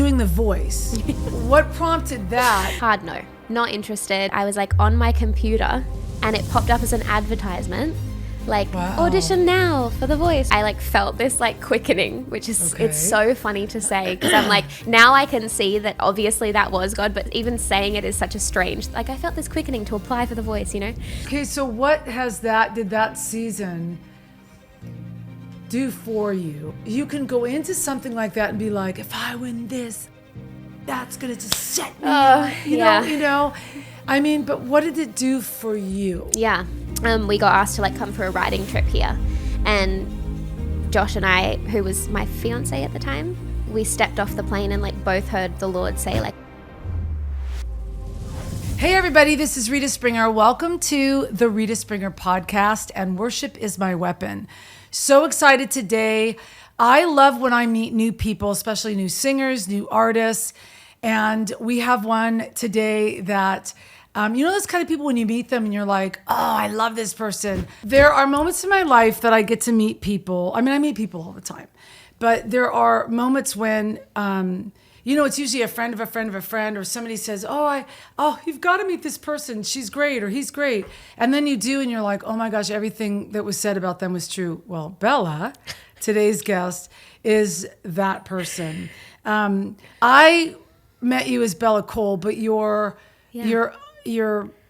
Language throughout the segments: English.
doing the voice. What prompted that? Hard no. Not interested. I was like on my computer and it popped up as an advertisement. Like, wow. Audition now for The Voice. I like felt this like quickening, which is, It's so funny to say because I'm like, now I can see that obviously that was God, but even saying it is such a strange, like I felt this quickening to apply for The Voice, you know? Okay, so what did that season do for you? You can go into something like that and be like, if I win this, that's gonna just set me up, you know? I mean, but what did it do for you? Yeah. We got asked to like come for a riding trip here, and Josh and I, who was my fiance at the time, we stepped off the plane and like both heard the Lord say like, hey everybody, this is Rita Springer. Welcome to the Rita Springer podcast, and worship is my weapon. So excited today. I love when I meet new people, especially new singers, new artists, and we have one today that you know those kind of people when you meet them and you're like, oh, I love this person. There are moments in my life that I get to meet people. I mean, I meet people all the time. But there are moments when, it's usually a friend of a friend of a friend, or somebody says, you've got to meet this person. She's great, or he's great. And then you do, and you're like, oh my gosh, everything that was said about them was true. Well, Bella, today's guest, is that person. I met you as Bella Cole, but your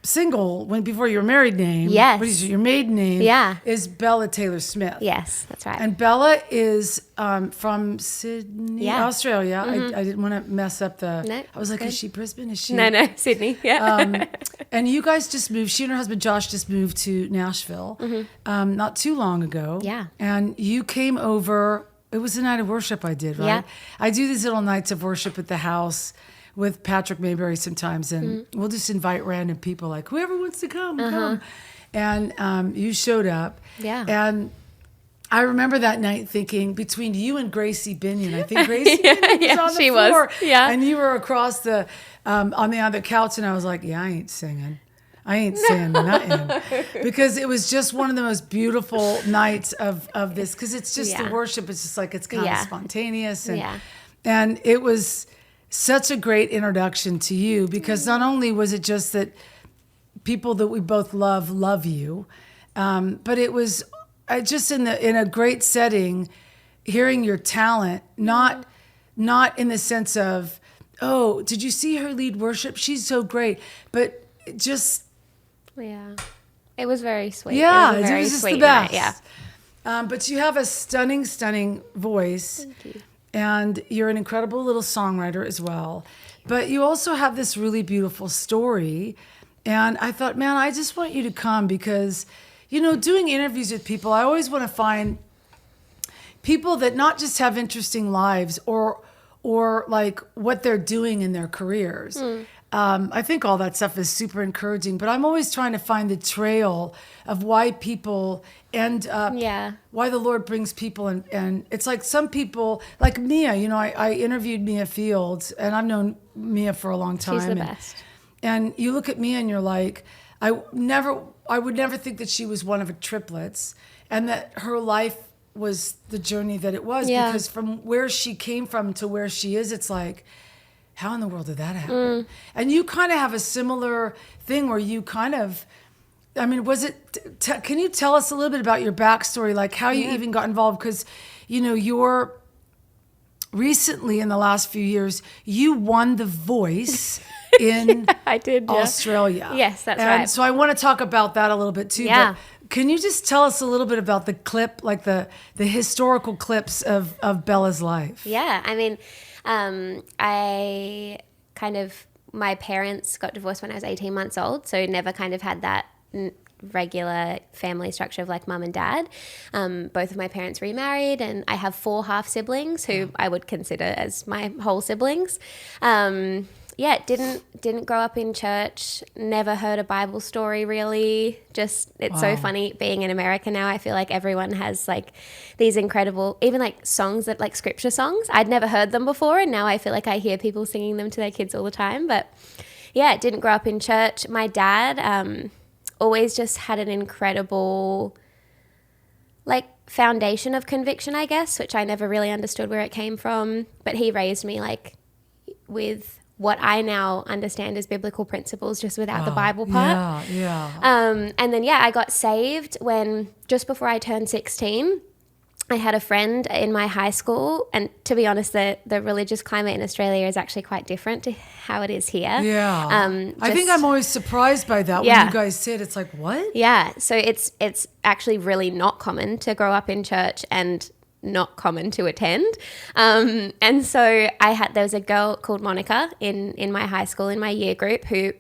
single before your married name, yes, what is your maiden name? Yeah, is Bella Taylor Smith. Yes, that's right. And Bella is from Sydney, Australia. I didn't want to mess up the. No, I was like, is she Brisbane? Is she? No, Sydney. Yeah. And you guys just moved. She and her husband Josh just moved to Nashville, not too long ago. Yeah. And you came over. It was a night of worship I did, right? Yeah. I do these little nights of worship at the house with Patrick Mayberry sometimes, and we'll just invite random people, like whoever wants to come, come. And you showed up. Yeah. And I remember that night thinking, between you and Gracie Binion, I think Gracie Binion was on the floor. Yeah. And you were across the, on the other couch, and I was like, yeah, I ain't singing nothing. Because it was just one of the most beautiful nights of this, because it's just the worship. It's just like, it's kind of spontaneous. And it was such a great introduction to you, because not only was it just that people that we both love you, but it was just in a great setting, hearing your talent, not in the sense of, oh, did you see her lead worship? She's so great, but just it was very sweet. Yeah, it was just the best. Night, but you have a stunning voice. Thank you. And you're an incredible little songwriter as well. But you also have this really beautiful story. And I thought, man, I just want you to come because, doing interviews with people, I always want to find people that not just have interesting lives or like what they're doing in their careers. I think all that stuff is super encouraging, but I'm always trying to find the trail of why people end up, why the Lord brings people. And it's like some people, like Mia, I interviewed Mia Fields, and I've known Mia for a long time. She's the best. And you look at Mia and you're like, I would never think that she was one of the triplets, and that her life was the journey that it was, because from where she came from to where she is, it's like, how in the world did that happen? And you kind of have a similar thing where you kind of, was it, can you tell us a little bit about your backstory, like how you even got involved? Because, you're recently, in the last few years, you won The Voice in I did, Australia. Yes, that's right. right. So I want to talk about that a little bit too. Yeah. But can you just tell us a little bit about the clip, like the historical clips of Bella's life? Yeah, my parents got divorced when I was 18 months old, so never kind of had that regular family structure of like mum and dad. Both of my parents remarried, and I have 4 half siblings who I would consider as my whole siblings. Didn't grow up in church, never heard a Bible story really. Just, it's so funny being in America now. I feel like everyone has like these incredible, even like songs that like scripture songs. I'd never heard them before, and now I feel like I hear people singing them to their kids all the time. But didn't grow up in church. My dad always just had an incredible like foundation of conviction, I guess, which I never really understood where it came from. But he raised me like with what I now understand as biblical principles, just without the Bible part. And then, I got saved when, just before I turned 16, I had a friend in my high school, and to be honest, the religious climate in Australia is actually quite different to how it is here. I think I'm always surprised by that when you guys say it. It's like, what? Yeah, so it's actually really not common to grow up in church and not common to attend. And so there was a girl called Monica in my high school, in my year group, who,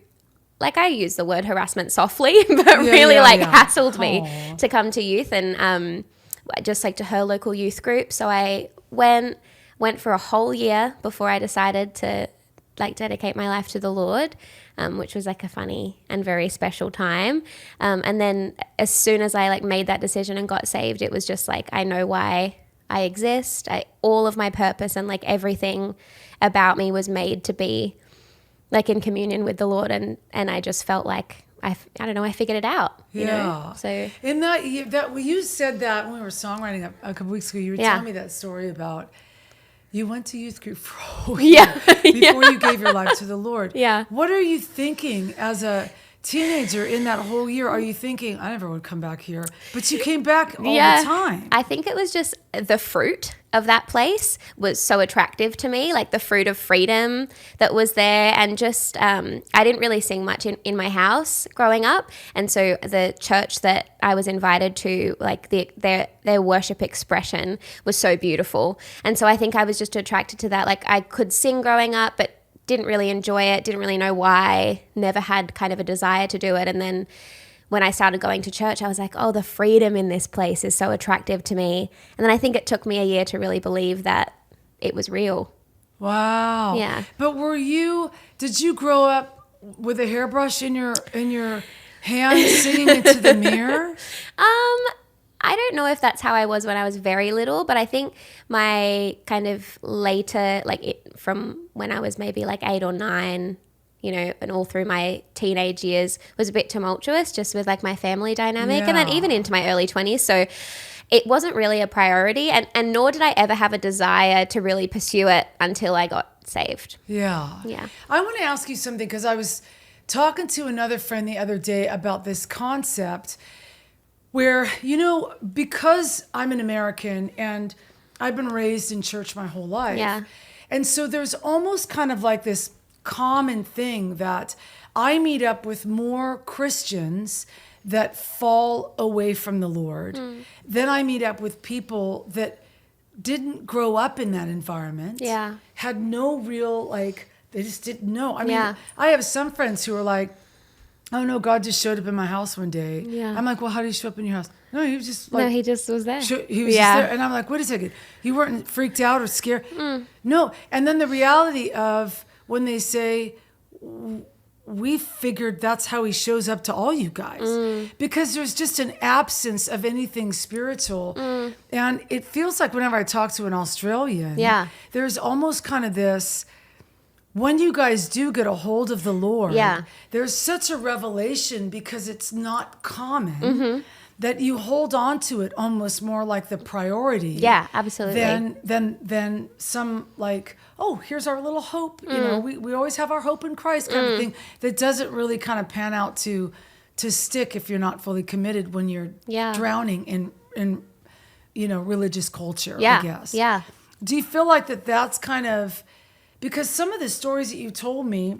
like, I use the word harassment softly, but hassled me to come to youth, and just like to her local youth group. So I went for a whole year before I decided to like dedicate my life to the Lord, which was like a funny and very special time. And then as soon as I like made that decision and got saved, it was just like, I know why I exist. All of my purpose and like everything about me was made to be like in communion with the Lord. And I just felt like, I don't know, I figured it out, you know? So in that you said that when we were songwriting a couple weeks ago, you were telling me that story about you went to youth group for a whole year before you gave your life to the Lord. What are you thinking as a teenager in that whole year? Are you thinking, I never would come back here, but you came back all the time? I think it was just the fruit of that place was so attractive to me, like the fruit of freedom that was there. And just I didn't really sing much in my house growing up, and so the church that I was invited to, like their worship expression was so beautiful. And so I think I was just attracted to that. Like I could sing growing up, but didn't really enjoy it, didn't really know why, never had kind of a desire to do it. And then when I started going to church, I was like, oh, the freedom in this place is so attractive to me. And then I think it took me a year to really believe that it was real. Wow. Yeah. But did you grow up with a hairbrush in your hand singing into the mirror? I don't know if that's how I was when I was very little, but I think my kind of later, from when I was maybe like 8 or 9, you know, and all through my teenage years was a bit tumultuous just with like my family dynamic, and then even into my early 20s. So it wasn't really a priority, and nor did I ever have a desire to really pursue it until I got saved. Yeah. I want to ask you something, because I was talking to another friend the other day about this concept where, you know, because I'm an American and I've been raised in church my whole life. And so there's almost kind of like this common thing that I meet up with more Christians that fall away from the Lord. Then I meet up with people that didn't grow up in that environment. Had no real, they just didn't know. I mean, I have some friends who are like, oh no, God just showed up in my house one day. I'm like, well, how did he show up in your house? No, he was just like... No, he just was there. He was just there. And I'm like, wait a second. You weren't freaked out or scared? No. And then the reality of when they say, we figured that's how he shows up to all you guys. Because there's just an absence of anything spiritual. And it feels like whenever I talk to an Australian, there's almost kind of this... When you guys do get a hold of the Lord, there's such a revelation because it's not common that you hold on to it almost more like the priority. Yeah, absolutely. Than some like, oh, here's our little hope. You know, we always have our hope in Christ kind of thing that doesn't really kind of pan out to stick if you're not fully committed when you're drowning in you know, religious culture, I guess. Do you feel like that's kind of... Because some of the stories that you told me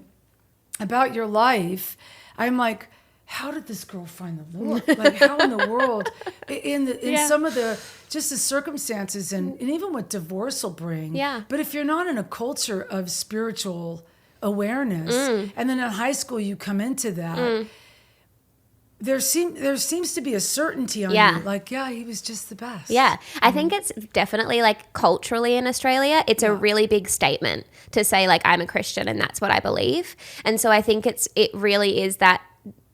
about your life, I'm like, how did this girl find the Lord? Like, how in the world, in some of the, just the circumstances and even what divorce will bring. But if you're not in a culture of spiritual awareness, and then in high school you come into that, there seems to be a certainty on you. Like, he was just the best. I think it's definitely like culturally in Australia, it's a really big statement to say like, I'm a Christian and that's what I believe. And so I think it really is that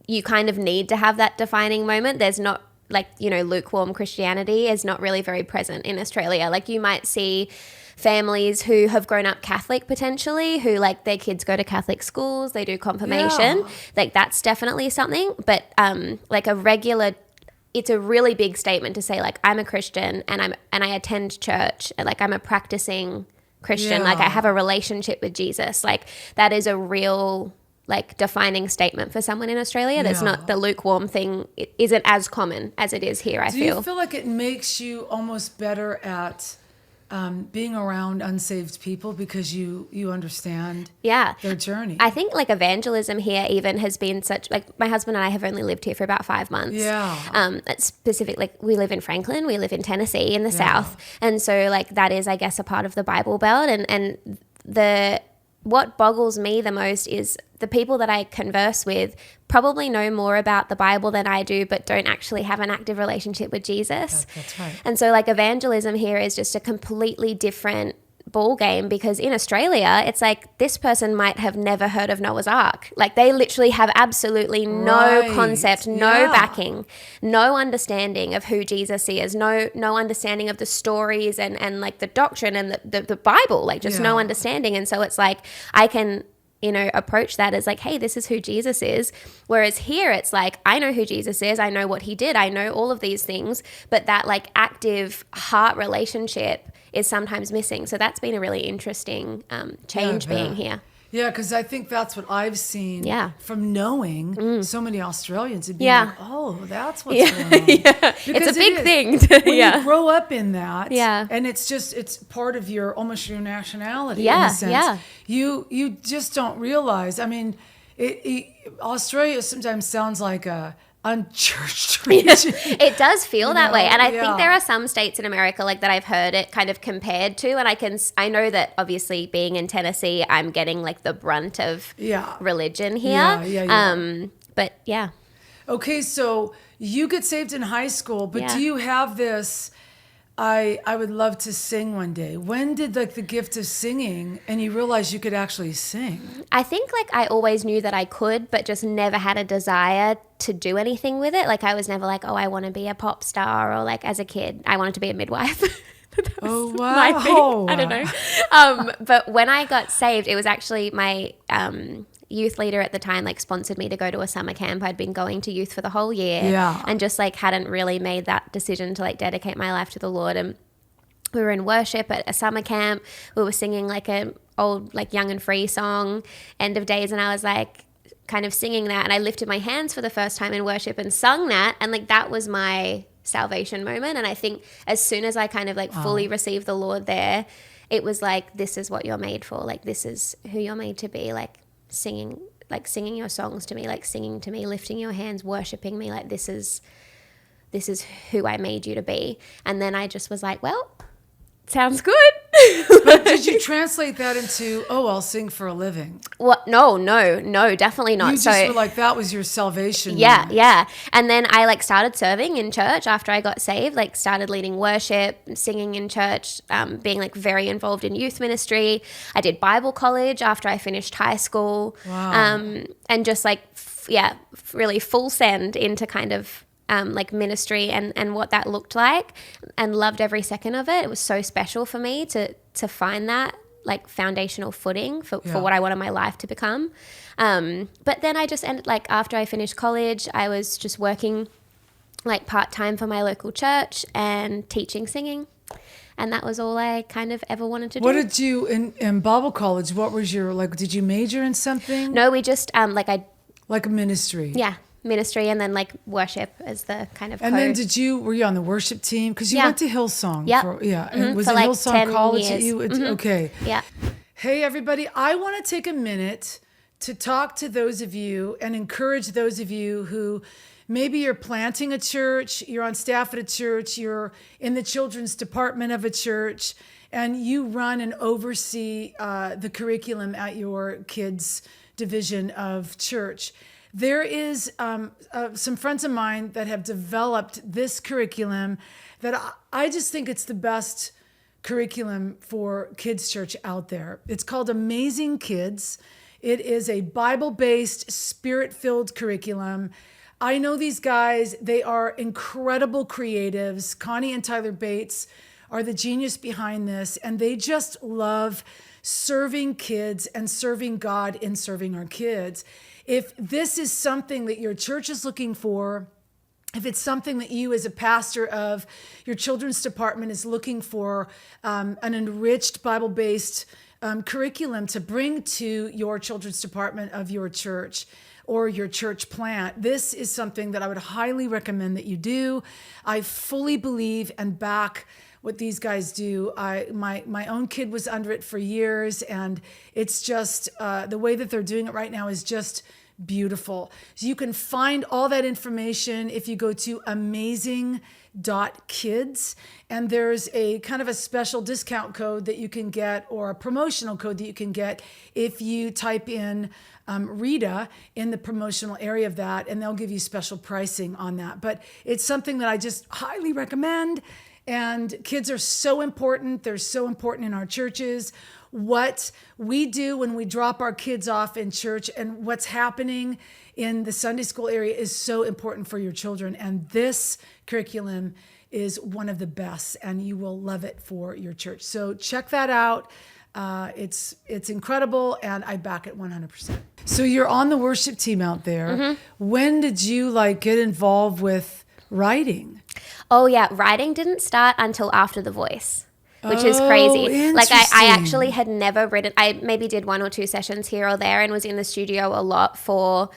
you kind of need to have that defining moment. There's not like, you know, lukewarm Christianity is not really very present in Australia. Like you might see families who have grown up Catholic potentially, who like their kids go to Catholic schools, they do confirmation, like that's definitely something. But like it's a really big statement to say like, I'm a Christian and I attend church, and like I'm a practicing Christian. Like I have a relationship with Jesus. Like that is a real like defining statement for someone in Australia. That's not the lukewarm thing. It isn't as common as it is here, I feel. Do you feel like it makes you almost better at being around unsaved people because you understand their journey? I think like evangelism here even has been such, like my husband and I have only lived here for about 5 months. Specific, like we live in Franklin, we live in Tennessee in the South. And so like that is, I guess, a part of the Bible Belt. And what boggles me the most is the people that I converse with probably know more about the Bible than I do, but don't actually have an active relationship with Jesus. That's right. And so like evangelism here is just a completely different ball game, because in Australia, it's like this person might have never heard of Noah's Ark. Like they literally have absolutely no concept, no backing, no understanding of who Jesus is, no understanding of the stories and like the doctrine and the Bible, like just no understanding. And so it's like I can, you know, approach that as like, hey, this is who Jesus is. Whereas here it's like, I know who Jesus is. I know what he did. I know all of these things, but that like active heart relationship is sometimes missing. So that's been a really interesting change being here. Yeah, because I think that's what I've seen from knowing so many Australians and being like, oh, that's what's going on. It's a big thing. When you grow up in that, and it's part of your, almost your nationality in a sense. You just don't realize. I mean, Australia sometimes sounds like a unchurched region. It does feel that way, and I think there are some states in America like that I've heard it kind of compared to, and I know that obviously being in Tennessee, I'm getting like the brunt of religion here. But okay, so you get saved in high school, but do you have this I would love to sing one day? When did like the gift of singing and you realized you could actually sing? I think like I always knew that I could, but just never had a desire to do anything with it. Like I was never like, oh, I want to be a pop star, or like as a kid, I wanted to be a midwife. Oh, wow. My thing. I don't know. But when I got saved, it was actually my youth leader at the time like sponsored me to go to a summer camp. I'd been going to youth for the whole year and just like hadn't really made that decision to like dedicate my life to the Lord. And we were in worship at a summer camp. We were singing like an old like Young and Free song, End of Days, and I was like kind of singing that, and I lifted my hands for the first time in worship and sung that, and like that was my salvation moment. And I think as soon as I kind of like fully received the Lord there, it was like, this is what you're made for. Like this is who you're made to be. Like singing your songs to me, like singing to me, lifting your hands, worshiping me, like this is who I made you to be. And then I just was like, well, sounds good. But did you translate that into, oh, I'll sing for a living? What? No, definitely not. You just were like, that was your salvation. Yeah. And then I like started serving in church after I got saved, like started leading worship, singing in church, being like very involved in youth ministry. I did Bible college after I finished high school. Wow. And just like, really full send into kind of like ministry and what that looked like, and loved every second of it. It was so special for me to find that like foundational footing for what I wanted my life to become. But then I just ended, like after I finished college, I was just working like part-time for my local church and teaching singing. And that was all I kind of ever wanted to do. What did you, in Bible college, what was your, like, did you major in something? No, we just, like a ministry. Yeah. Ministry, and then like worship as the kind of and then were you on the worship team? Because you went to Hillsong. And was for it like Hillsong College years. that you okay. Yeah. Hey everybody, I want to take a minute to talk to those of you and encourage those of you who maybe you're planting a church, you're on staff at a church, you're in the children's department of a church, and you run and oversee the curriculum at your kids' division of church. There is some friends of mine that have developed this curriculum that I just think it's the best curriculum for kids' church out there. It's called Amazing Kids. It is a Bible-based, spirit-filled curriculum. I know these guys. They are incredible creatives. Connie and Tyler Bates are the genius behind this, and they just love serving kids and serving God in serving our kids. If this is something that your church is looking for, if it's something that you as a pastor of your children's department is looking for, an enriched Bible-based curriculum to bring to your children's department of your church or your church plant, this is something that I would highly recommend that you do. I fully believe and back what these guys do. My own kid was under it for years, and it's just the way that they're doing it right now is just beautiful. So you can find all that information if you go to amazing.kids, and there's a kind of a special discount code that you can get, or a promotional code that you can get if you type in Rita in the promotional area of that, and they'll give you special pricing on that. But it's something that I just highly recommend. And kids are so important. They're so important in our churches. What we do when we drop our kids off in church and what's happening in the Sunday school area is so important for your children. And this curriculum is one of the best, and you will love it for your church. So check that out. It's incredible, and I back it 100%. So you're on the worship team out there. Mm-hmm. When did you get involved with writing? Oh yeah, writing didn't start until after The Voice, which is crazy. I actually had never written. I maybe did 1 or 2 sessions here or there, and was in the studio a lot for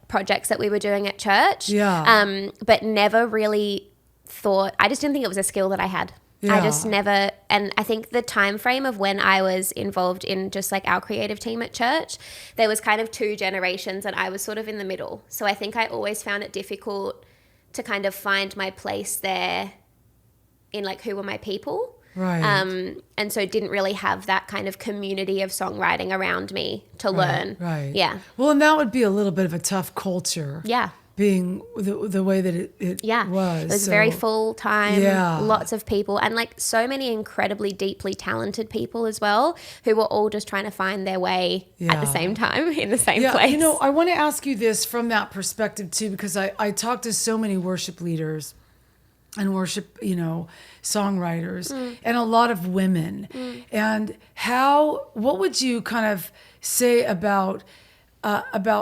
projects that we were doing at church. Yeah. But never really thought. I just didn't think it was a skill that I had. Yeah. I just never, and I think the time frame of when I was involved in just our creative team at church, there was kind of 2 generations, and I was sort of in the middle. So I think I always found it difficult to kind of find my place there in who were my people. Right. And so didn't really have that kind of community of songwriting around me to learn. Right. Yeah. Well, and that would be a little bit of a tough culture. Yeah. Being the way that it was. It was very full time, Yeah. lots of people, and so many incredibly deeply talented people as well, who were all just trying to find their way at the same time in the same place. I want to ask you this from that perspective too, because I talk to so many worship leaders and worship, songwriters, and a lot of women. And what would you kind of say about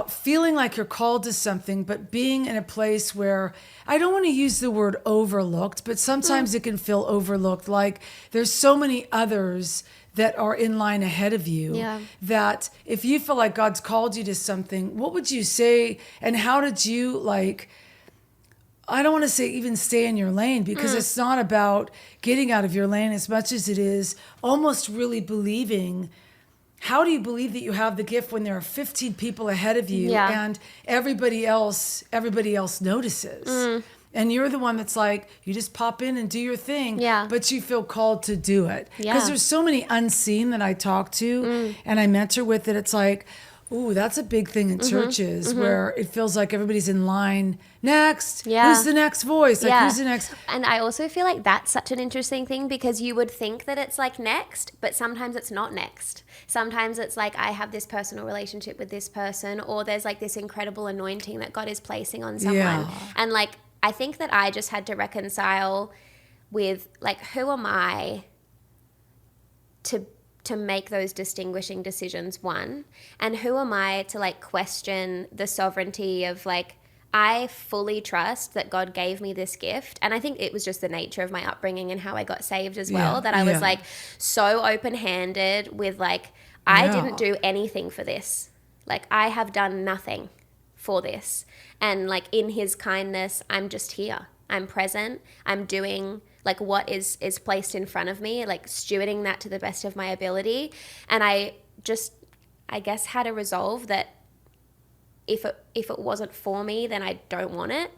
feeling like you're called to something, but being in a place where, I don't want to use the word overlooked, but sometimes it can feel overlooked. There's so many others that are in line ahead of you, that if you feel like God's called you to something, what would you say? And how did you I don't want to say even stay in your lane, because it's not about getting out of your lane as much as it is almost really believing. How do you believe that you have the gift when there are 15 people ahead of you and everybody else notices? And you're the one that's you just pop in and do your thing, but you feel called to do it. Because there's so many unseen that I talk to and I mentor with that it's ooh, that's a big thing in churches where it feels like everybody's in line. Next. Yeah. Who's the next voice? Who's the next? And I also feel like that's such an interesting thing, because you would think that it's next, but sometimes it's not next. Sometimes it's I have this personal relationship with this person, or there's this incredible anointing that God is placing on someone. Yeah. And I think that I just had to reconcile with who am I to make those distinguishing decisions, one, and who am I to question the sovereignty of I fully trust that God gave me this gift. And I think it was just the nature of my upbringing and how I got saved as well, that I was so open-handed with I didn't do anything for this. I have done nothing for this. And in his kindness, I'm just here. I'm present. I'm doing what is placed in front of me, stewarding that to the best of my ability. And I guess had a resolve that if it wasn't for me, then I don't want it.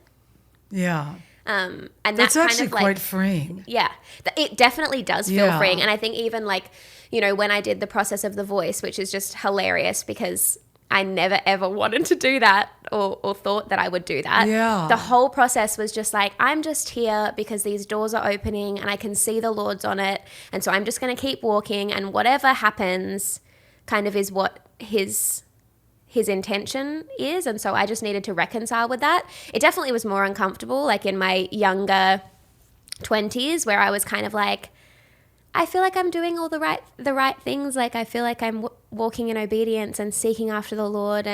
Yeah. And that's actually quite freeing. Yeah, it definitely does feel freeing. And I think even when I did the process of The Voice, which is just hilarious because I never ever wanted to do that or thought that I would do that. Yeah. The whole process was just I'm just here because these doors are opening and I can see the Lord's on it. And so I'm just going to keep walking, and whatever happens kind of is what his intention is. And so I just needed to reconcile with that. It definitely was more uncomfortable in my younger 20s, where I was kind of I feel like I'm doing all the right things. I feel like I'm walking in obedience and seeking after the Lord,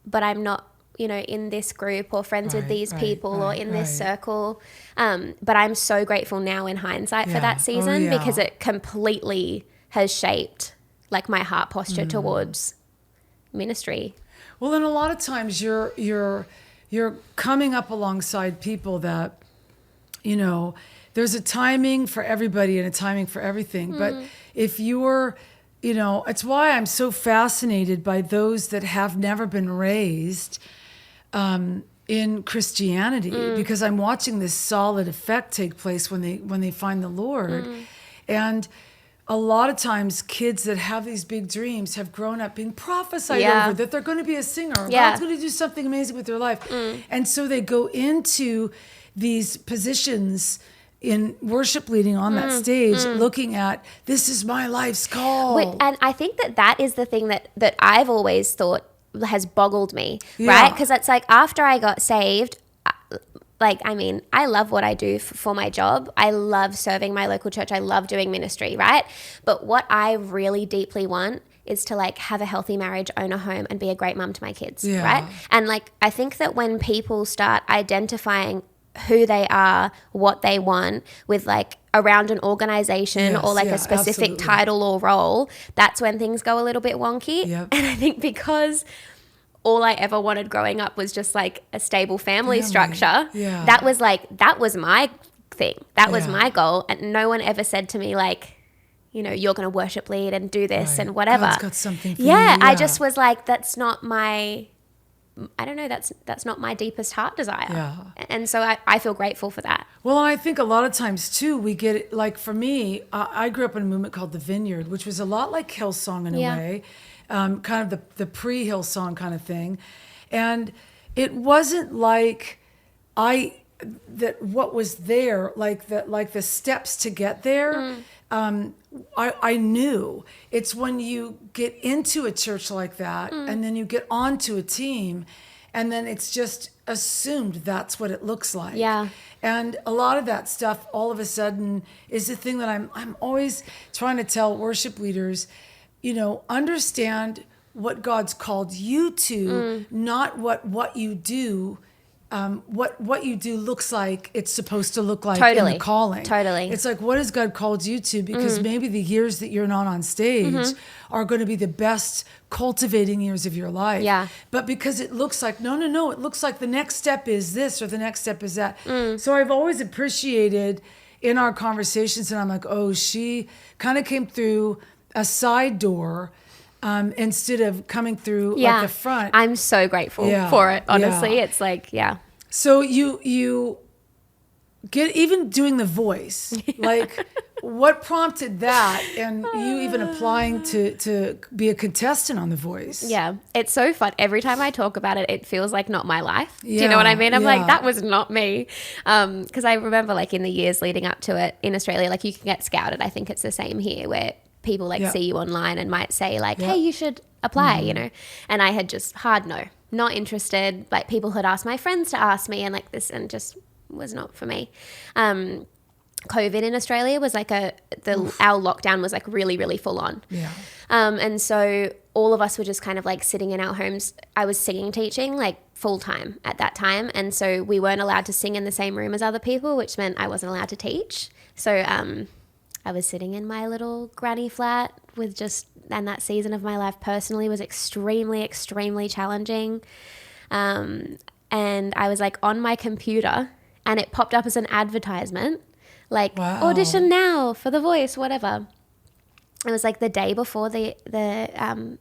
but I'm not you know, in this group or friends with these people or in this right. circle. But I'm so grateful now in hindsight for that season because it completely has shaped like my heart posture towards ministry. Well, and a lot of times you're coming up alongside people that, you know, there's a timing for everybody and a timing for everything. But if you're, you know, it's why I'm so fascinated by those that have never been raised in Christianity, because I'm watching this solid effect take place when they find the Lord. And a lot of times kids that have these big dreams have grown up being prophesied over that they're going to be a singer. God's going to do something amazing with their life. And so they go into these positions in worship leading on that stage, looking at, this is my life's call. And I think that is the thing that I've always thought has boggled me, right? Because it's like after I got saved, like, I mean, I love what I do for my job. I love serving my local church. I love doing ministry, right? But what I really deeply want is to like have a healthy marriage, own a home, and be a great mum to my kids, right? And like, I think that when people start identifying who they are, what they want with like around an organization or like a specific title or role, that's when things go a little bit wonky. And I think because all I ever wanted growing up was just like a stable family structure, that was my thing. That was my goal. And no one ever said to me like, you know, you're going to worship lead and do this and whatever. God's got something for you. I just was like, that's not my... I don't know, that's not my deepest heart desire. And so I feel grateful for that. Well, and I think a lot of times too, we get, like for me, I grew up in a movement called the Vineyard, which was a lot like Hillsong in a way, kind of the pre-Hillsong kind of thing. And it wasn't like what was there, like the steps to get there. I knew it's when you get into a church like that and then you get onto a team and then it's just assumed that's what it looks like. And a lot of that stuff all of a sudden is the thing that I'm always trying to tell worship leaders, you know, understand what God's called you to, not what you do. What you do looks like it's supposed to look like in the calling. It's like, what has God called you to? Because maybe the years that you're not on stage are going to be the best cultivating years of your life. But because it looks like, no, it looks like the next step is this or the next step is that. So I've always appreciated in our conversations, and I'm like, oh, she kind of came through a side door instead of coming through like the front. I'm so grateful for it. Honestly, it's like, So you get even doing the voice, like what prompted that, and you even applying to be a contestant on The Voice? It's so fun. Every time I talk about it, it feels like not my life. Do you know what I mean? I'm like, that was not me. Because I remember like in the years leading up to it in Australia, like you can get scouted. I think it's the same here where people like see you online and might say like, hey, you should apply, you know? And I had just hard no, not interested. Like people had asked my friends to ask me and like this, and just was not for me. COVID in Australia was like our lockdown was like really, really full on. And so all of us were just kind of like sitting in our homes. I was singing teaching like full time at that time. And so we weren't allowed to sing in the same room as other people, which meant I wasn't allowed to teach. So, I was sitting in my little granny flat and that season of my life personally was extremely, extremely challenging. And I was like on my computer and it popped up as an advertisement, like audition now for The Voice, whatever. It was like the day before the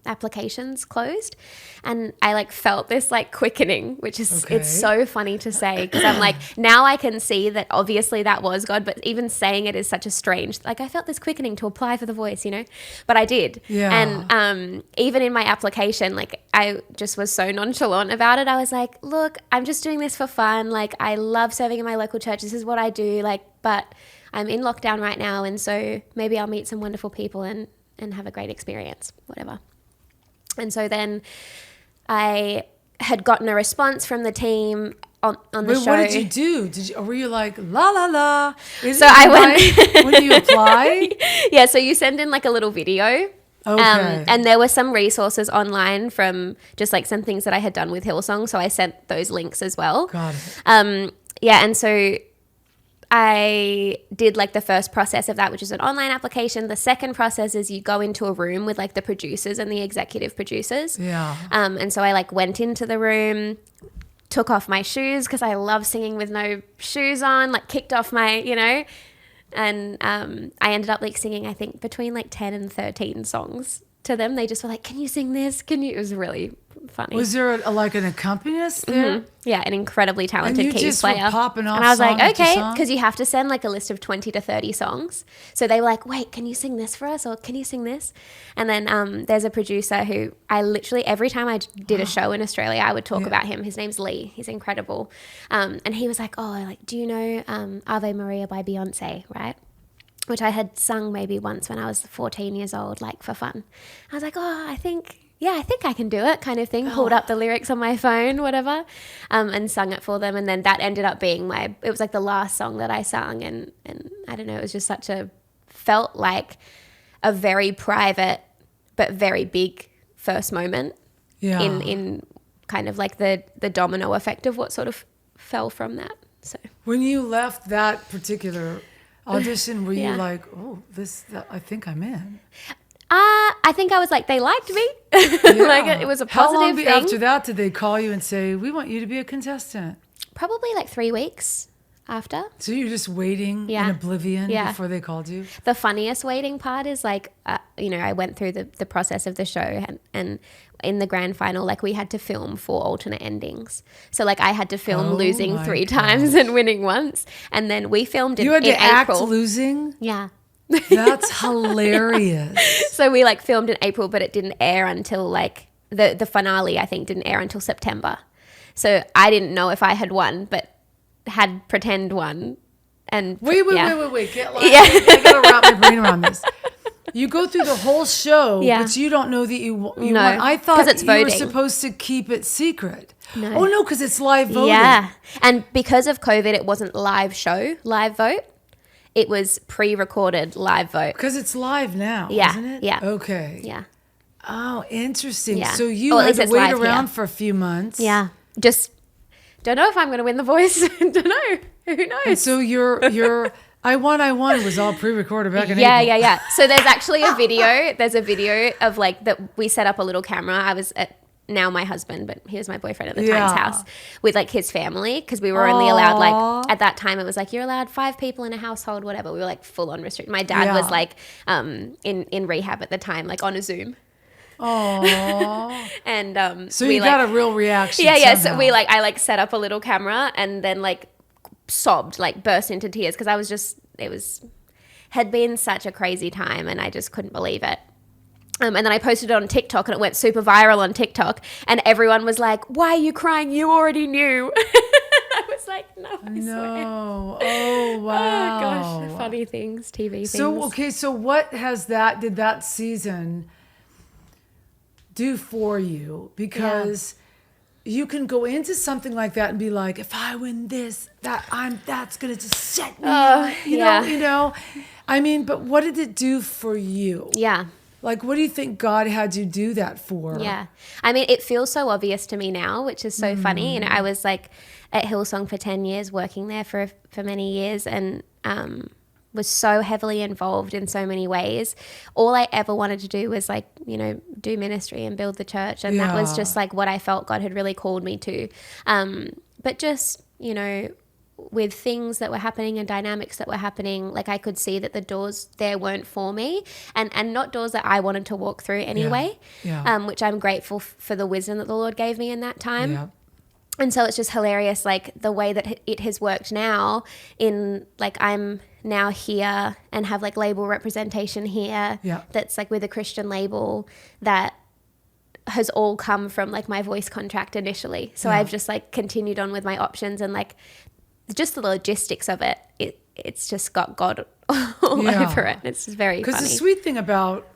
applications closed, and I like felt this like quickening, which is it's so funny to say because I'm like, now I can see that obviously that was God, but even saying it is such a strange, like I felt this quickening to apply for The Voice, you know, but I did. And even in my application, like I just was so nonchalant about it. I was like, look, I'm just doing this for fun. Like I love serving in my local church. This is what I do. Like, but I'm in lockdown right now, and so maybe I'll meet some wonderful people and have a great experience, whatever. And so then I had gotten a response from the team on the show. What did you do? Were you like, la, la, la? So I went... When you apply? So you send in like a little video Okay. And there were some resources online from just like some things that I had done with Hillsong. So I sent those links as well. Got it. And so I did like the first process of that, which is an online application. The second process is you go into a room with like the producers and the executive producers. Yeah. And so I like went into the room, took off my shoes because I love singing with no shoes on, like kicked off my, and I ended up like singing, I think between like 10 and 13 songs to them. They just were like, can you sing this? It was really funny. Was there like an accompanist there? Yeah, an incredibly talented And you keys just were player. popping off and I was song like, after okay, song? because you have to send like a list of 20 to 30 songs. So they were like, wait, can you sing this for us? Or can you sing this? And then there's a producer who I literally, every time I did a show in Australia, I would talk about him. His name's Lee. He's incredible. And he was like, do you know Ave Maria by Beyonce, right? Which I had sung maybe once when I was 14 years old, like for fun. I was like, I think I can do it kind of thing. Pulled up the lyrics on my phone, whatever, and sung it for them. And then that ended up being it was like the last song that I sung. And I don't know, it was just felt like a very private but very big first moment in kind of like the domino effect of what sort of fell from that. So when you left that particular audition, were you like, I think I'm in? I think I was like, they liked me. Like it was a positive How long thing. after that did they call you and say, we want you to be a contestant? Probably like 3 weeks after. So you're just waiting in oblivion before they called you? The funniest waiting part is like, I went through the process of the show and in the grand final, like we had to film 4 alternate endings. So like I had to film losing 3 times and winning once. And then we filmed in April. You had to act losing? Yeah. That's hilarious. So we like filmed in April, but it didn't air until like the finale, I think, didn't air until September. So I didn't know if I had won, but had pretend won. And wait. I gotta wrap my brain around this. You go through the whole show, but you don't know that you won. I thought it's you voting. were supposed to keep it secret. No. Oh no, because it's live voting. Yeah, and because of COVID, it wasn't live vote. It was pre-recorded live vote. Because it's live now, isn't it? Yeah. Okay. Yeah. Oh, interesting. Yeah. So you had to wait around for a few months. Yeah. Just don't know if I'm going to win The Voice. Don't know. Who knows? And so your I won was all pre-recorded back in April. Yeah. So there's actually a video. There's a video of like that we set up a little camera. I was at now my husband, but he was my boyfriend at the time's house with like his family because we were only allowed like at that time it was like you're allowed 5 people in a household, whatever. We were like full on restricted. My dad was like in rehab at the time, like on a Zoom. Oh. And so you got a real reaction. Yeah. Somehow. So I like set up a little camera and then like sobbed, like burst into tears because I was had been such a crazy time and I just couldn't believe it. And then I posted it on TikTok and it went super viral on TikTok and everyone was like, why are you crying? You already knew. I was like, no, I swear. Oh, wow. Oh, gosh. Funny things, TV things. So what did that season do for you? Because you can go into something like that and be like, if I win this, that's going to just set me up, you know? I mean, but what did it do for you? Yeah. Like, what do you think God had you do that for? Yeah. I mean, it feels so obvious to me now, which is so funny. You know, I was like at Hillsong for 10 years, working there for many years and was so heavily involved in so many ways. All I ever wanted to do was like, do ministry and build the church. And that was just like what I felt God had really called me to. But just, with things that were happening and dynamics that were happening, like I could see that the doors there weren't for me and not doors that I wanted to walk through anyway, which I'm grateful for the wisdom that the Lord gave me in that time. Yeah. And so it's just hilarious, like the way that it has worked now in like I'm now here and have like label representation here that's like with a Christian label that has all come from like my voice contract initially. So I've just like continued on with my options and like just the logistics of it, it's just got God all over it. It's just very funny. Because the sweet thing about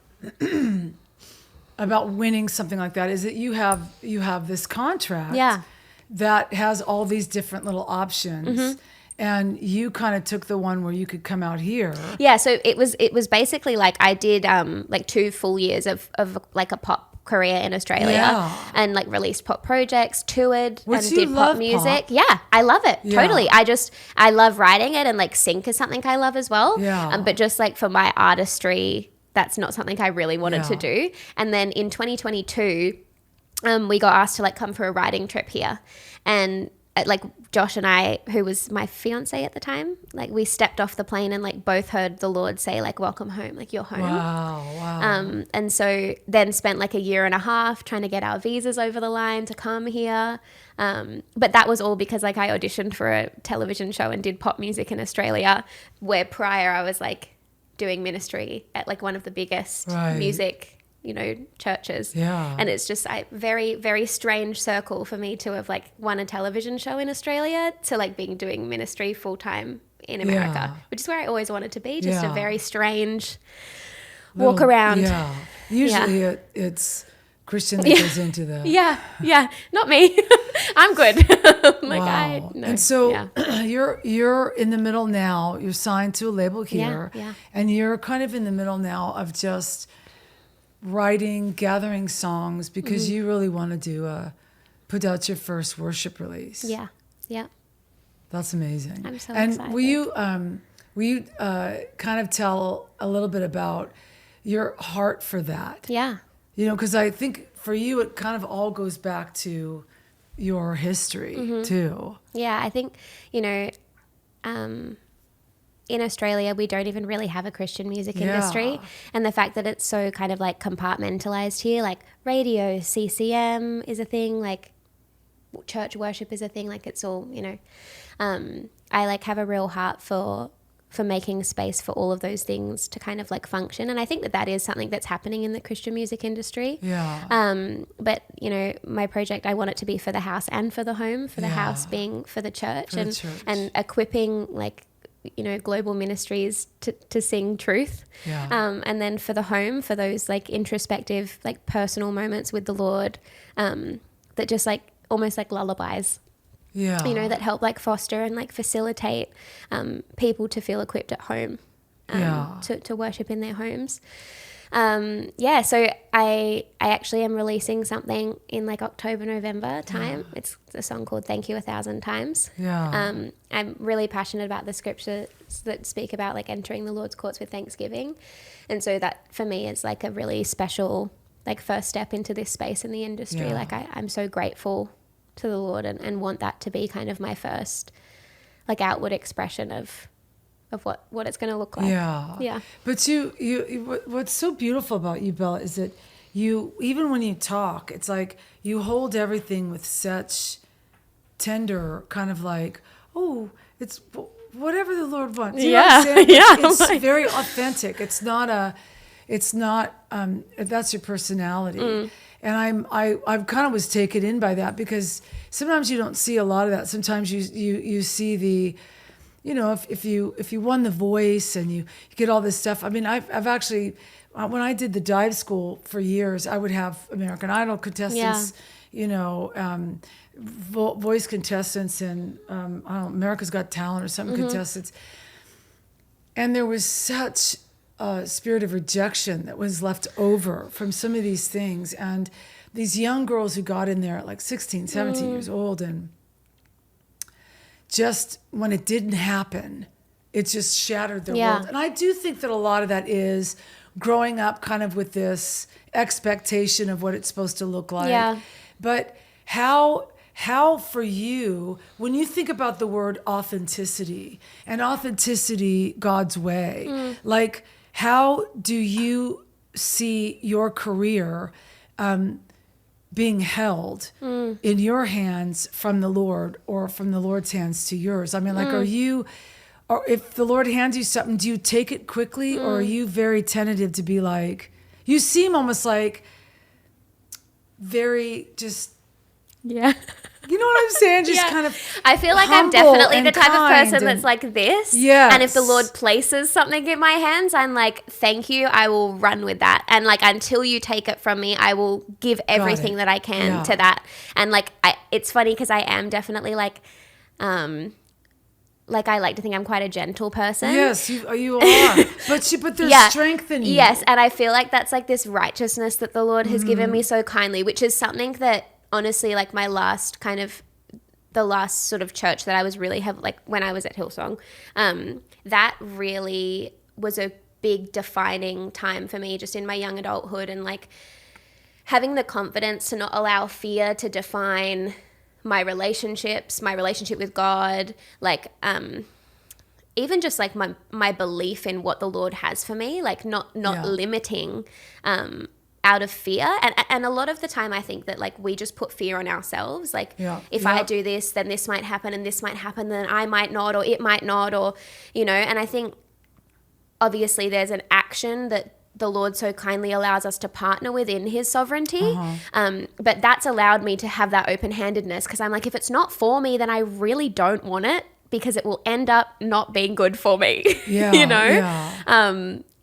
winning something like that is that you have this contract that has all these different little options. And you kind of took the one where you could come out here. Yeah, so it was basically like I did like 2 full years of like a pop career in Australia and like released pop projects, toured and did pop music. Pop. Yeah, I love it. Yeah. Totally. I love writing it, and like sync is something I love as well. Yeah. But just like for my artistry, that's not something I really wanted to do. And then in 2022, we got asked to like come for a writing trip here, and like Josh and I, who was my fiance at the time, like we stepped off the plane and like both heard the Lord say like, welcome home, like you're home. Wow. And so then spent like a year and a half trying to get our visas over the line to come here. But that was all because like I auditioned for a television show and did pop music in Australia, where prior I was like doing ministry at like one of the biggest music churches. Yeah. And it's just a very, very strange circle for me to have like won a television show in Australia to like being doing ministry full time in America, which is where I always wanted to be. Just a very strange walk around. Yeah. Usually it's Christian that goes into the. Yeah. Not me. I'm good. Like wow. And so you're in the middle now. You're signed to a label here. Yeah. And you're kind of in the middle now of just writing, gathering songs, because you really want to do put out your first worship release. Yeah. That's amazing. I'm so excited. And will you kind of tell a little bit about your heart for that? Yeah. Because I think for you, it kind of all goes back to your history too. Yeah, I think, in Australia, we don't even really have a Christian music industry. And the fact that it's so kind of like compartmentalized here, like radio, CCM is a thing, like church worship is a thing, like it's all, I like have a real heart for making space for all of those things to kind of like function. And I think that is something that's happening in the Christian music industry. Yeah. But, my project, I want it to be for the house and for the home, for the house being for the church, and equipping like, global ministries to sing truth. And then for the home, for those like introspective, like personal moments with the Lord, that just like almost like lullabies, that help like foster and like facilitate people to feel equipped at home, to worship in their homes. So I actually am releasing something in like October, November time. It's a song called Thank You 1,000 Times. I'm really passionate about the scriptures that speak about like entering the Lord's courts with thanksgiving. And so that for me is like a really special like first step into this space in the industry. Like I'm so grateful to the Lord and want that to be kind of my first like outward expression of what it's going to look like. Yeah. But you what's so beautiful about you, Bella, is that you, even when you talk, it's like you hold everything with such tender kind of like, it's whatever the Lord wants. You know what I'm saying? It's very authentic. It's not that's your personality. And I kind of was taken in by that, because sometimes you don't see a lot of that. Sometimes you see the, if you won The Voice and you get all this stuff. I mean, I've actually, when I did the dive school for years, I would have American Idol contestants, voice contestants, and I don't know, America's Got Talent or something contestants. And there was such a spirit of rejection that was left over from some of these things. And these young girls who got in there at like 16, 17 years old, and just when it didn't happen, it just shattered their world. And I do think that a lot of that is growing up kind of with this expectation of what it's supposed to look like. But how for you, when you think about the word authenticity and authenticity God's way, like how do you see your career being held in your hands from the Lord, or from the Lord's hands to yours? I mean, like, or if the Lord hands you something, do you take it quickly, or are you very tentative to be like, you seem almost like very just, you know what I'm saying? Just kind of I feel like I'm definitely the type of person that's like this. And if the Lord places something in my hands, I'm like, thank you, I will run with that. And like, until you take it from me, I will give everything that I can to that. And like, it's funny because I am definitely like, like I like to think I'm quite a gentle person. Yes, you are. But there's strength in you. Yes, and I feel like that's like this righteousness that the Lord has given me so kindly, which is something that honestly, like the last sort of church that I was really like when I was at Hillsong, that really was a big defining time for me just in my young adulthood, and like having the confidence to not allow fear to define my relationships, my relationship with God, like even just like my belief in what the Lord has for me, like not limiting out of fear. And a lot of the time I think that like we just put fear on ourselves, like if I do this, then this might happen, and this might happen, then I might not, or it might not, or and I think obviously there's an action that the Lord so kindly allows us to partner within his sovereignty. But that's allowed me to have that open-handedness, because I'm like, if it's not for me, then I really don't want it, because it will end up not being good for me.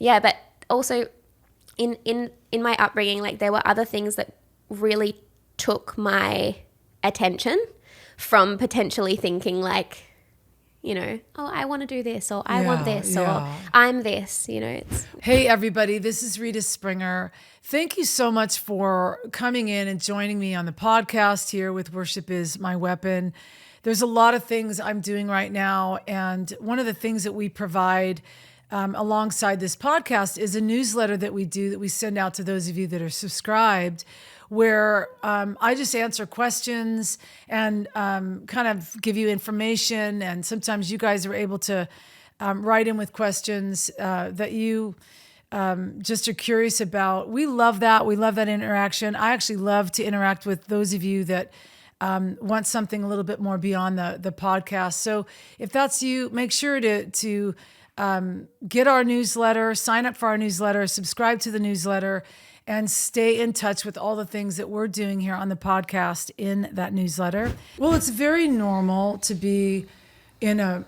But also in my upbringing, like there were other things that really took my attention from potentially thinking like, I want to do this, or I want this, or I'm this, Hey, everybody, this is Rita Springer. Thank you so much for coming in and joining me on the podcast here with Worship is My Weapon. There's a lot of things I'm doing right now, and one of the things that we provide alongside this podcast is a newsletter that we send out to those of you that are subscribed, where I just answer questions and kind of give you information. And sometimes you guys are able to write in with questions that you just are curious about. We love that. We love that interaction. I actually love to interact with those of you that want something a little bit more beyond the podcast. So if that's you, make sure to get our newsletter, sign up for our newsletter, subscribe to the newsletter, and stay in touch with all the things that we're doing here on the podcast in that newsletter. Well, it's very normal to be in a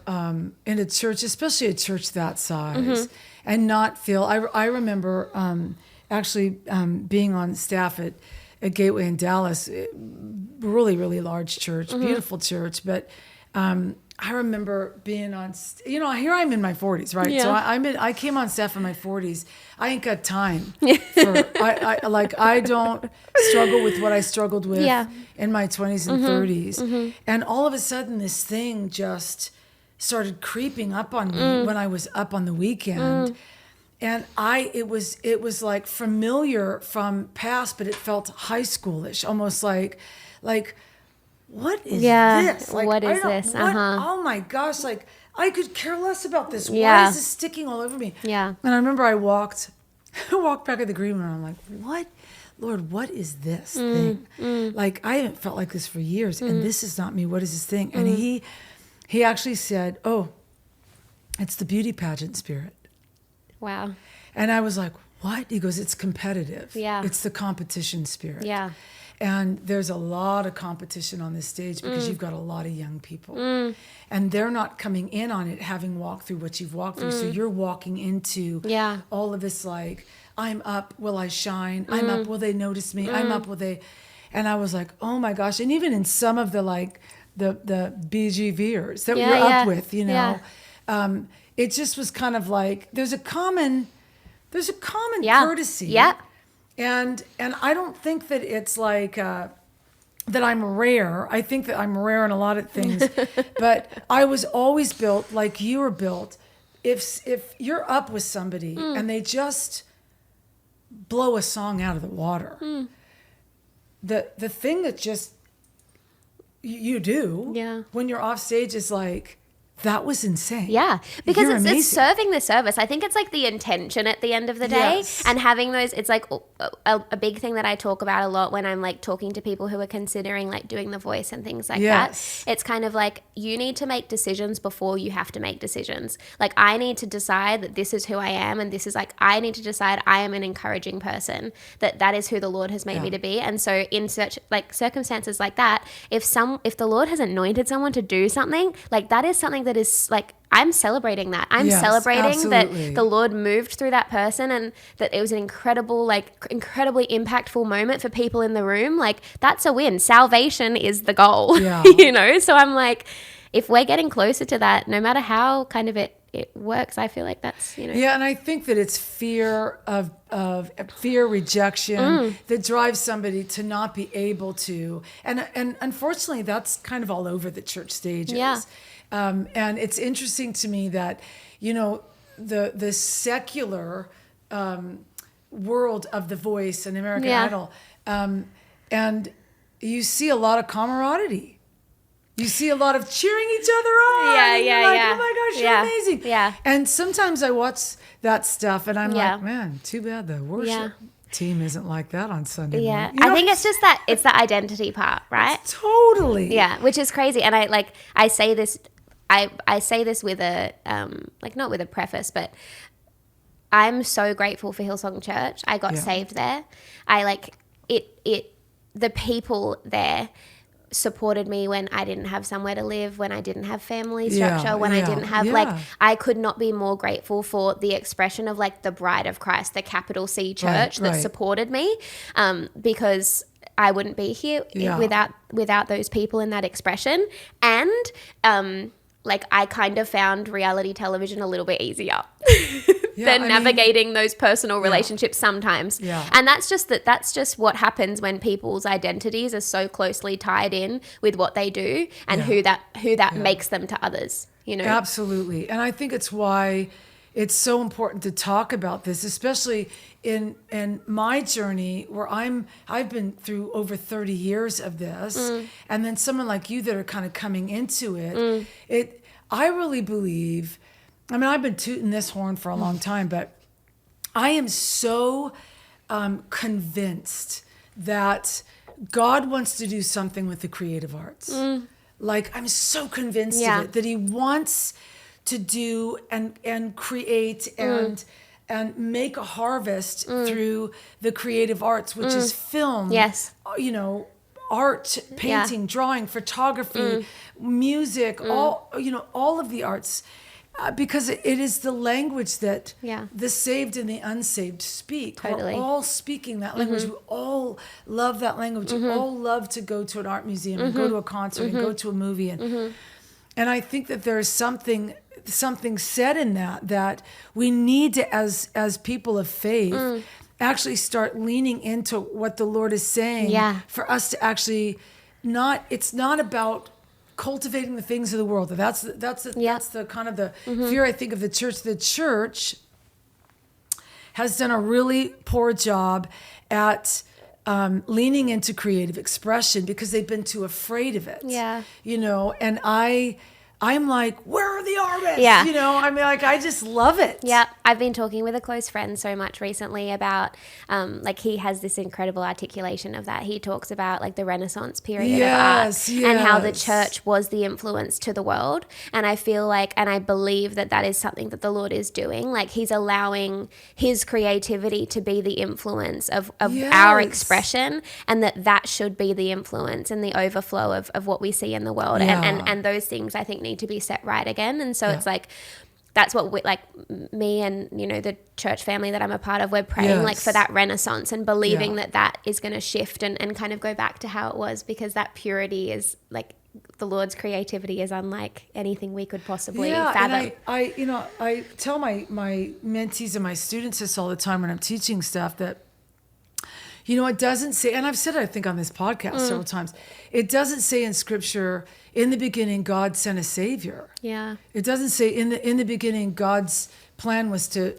church, especially a church that size, and not feel. I remember being on staff at Gateway in Dallas, really, really large church, beautiful church, but I remember being on, here I'm in my 40s, right? Yeah. So I came on staff in my 40s. I ain't got time I don't struggle with what I struggled with in my 20s and 30s. And all of a sudden this thing just started creeping up on me when I was up on the weekend. And it was like familiar from past, but it felt high schoolish, almost like what is this? Like, what is this? Oh my gosh, like I could care less about this. Why is this sticking all over me? Yeah. And I remember I walked back at the green room, and I'm like, what? Lord, what is this thing? Like I haven't felt like this for years, and this is not me. What is this thing? And he actually said, oh, it's the beauty pageant spirit. Wow. And I was like, what? He goes, it's competitive. Yeah. It's the competition spirit. Yeah. And there's a lot of competition on this stage because you've got a lot of young people. And they're not coming in on it having walked through what you've walked through. So you're walking into all of this like, I'm up, will I shine? I'm up, will they notice me? I'm up, will they? And I was like, oh my gosh. And even in some of the like, the BGVers that we're up with, it just was kind of like, there's a common courtesy. Yeah. And I don't think that it's like that I'm rare. I think that I'm rare in a lot of things, but I was always built like you were built. If you're up with somebody and they just blow a song out of the water, the thing that just you do when you're off stage is like, that was insane. Yeah, because it's serving the service. I think it's like the intention at the end of the day, and having those. It's like a big thing that I talk about a lot when I'm like talking to people who are considering like doing the voice and things like that. It's kind of like you need to make decisions before you have to make decisions. Like I need to decide that this is who I am, and this is like I need to decide I am an encouraging person. That is who the Lord has made me to be. And so in such like circumstances like that, if the Lord has anointed someone to do something, like that is something that is like, I'm celebrating that. I'm celebrating that the Lord moved through that person, and that it was an incredibly impactful moment for people in the room. Like that's a win. Salvation is the goal, So I'm like, if we're getting closer to that, no matter how kind of it works, I feel like that's, Yeah, and I think that it's fear of fear, rejection that drives somebody to not be able to. And unfortunately, that's kind of all over the church stages. Yeah. And it's interesting to me that, the secular world of The Voice and American Idol, and you see a lot of camaraderie. You see a lot of cheering each other on. Yeah, and yeah, you're like, yeah. oh my gosh, Yeah, you're amazing. yeah. And sometimes I watch that stuff and I'm Yeah. like, man, too bad the worship team isn't like that on Sunday Yeah. morning. I think it's just it's the identity part, right? Totally. Yeah, which is crazy. And I say this, I say this with a, not with a preface, but I'm so grateful for Hillsong Church. I got saved there. The people there supported me when I didn't have somewhere to live, when I didn't have family structure, when I didn't have I could not be more grateful for the expression of the bride of Christ, the capital C church that supported me, because I wouldn't be here without those people in that expression. And I kind of found reality television a little bit easier than navigating those personal relationships sometimes. Yeah. And that's just what happens when people's identities are so closely tied in with what they do and who that makes them to others, Absolutely. And I think it's why it's so important to talk about this, especially in my journey where I've been through over 30 years of this, and then someone like you that are kind of coming into it. I really believe, I've been tooting this horn for a long time, but I am so convinced that God wants to do something with the creative arts. I'm so convinced of it, that he wants to do and create and make a harvest through the creative arts, which is film, art, painting, drawing, photography, music, all of the arts, because it is the language that the saved and the unsaved speak. Totally. We're all speaking that language. We all love that language. We all love to go to an art museum and go to a concert and go to a movie. And I think that there's something said in that we need to, as people of faith, actually start leaning into what the Lord is saying for us to actually it's not about cultivating the things of the world. That's the kind of the fear I think of the church. The church has done a really poor job at leaning into creative expression because they've been too afraid of it. Yeah. And I'm like, where are the artists? Yeah. I just love it. Yeah. I've been talking with a close friend so much recently about, he has this incredible articulation of that. He talks about the Renaissance period of art and how the church was the influence to the world. And I feel and I believe that is something that the Lord is doing. He's allowing his creativity to be the influence of our expression, and that should be the influence and the overflow of what we see in the world. And those things I think need to be set right again. And so it's that's what we, me and the church family that I'm a part of, we're praying for that renaissance and believing that is going to shift and kind of go back to how it was, because that purity is the Lord's creativity is unlike anything we could possibly fathom. And I tell my mentees and my students this all the time when I'm teaching stuff, that it doesn't say, and I've said it, I think, on this podcast several times, it doesn't say in Scripture, in the beginning, God sent a Savior. Yeah. It doesn't say in the beginning, God's plan was to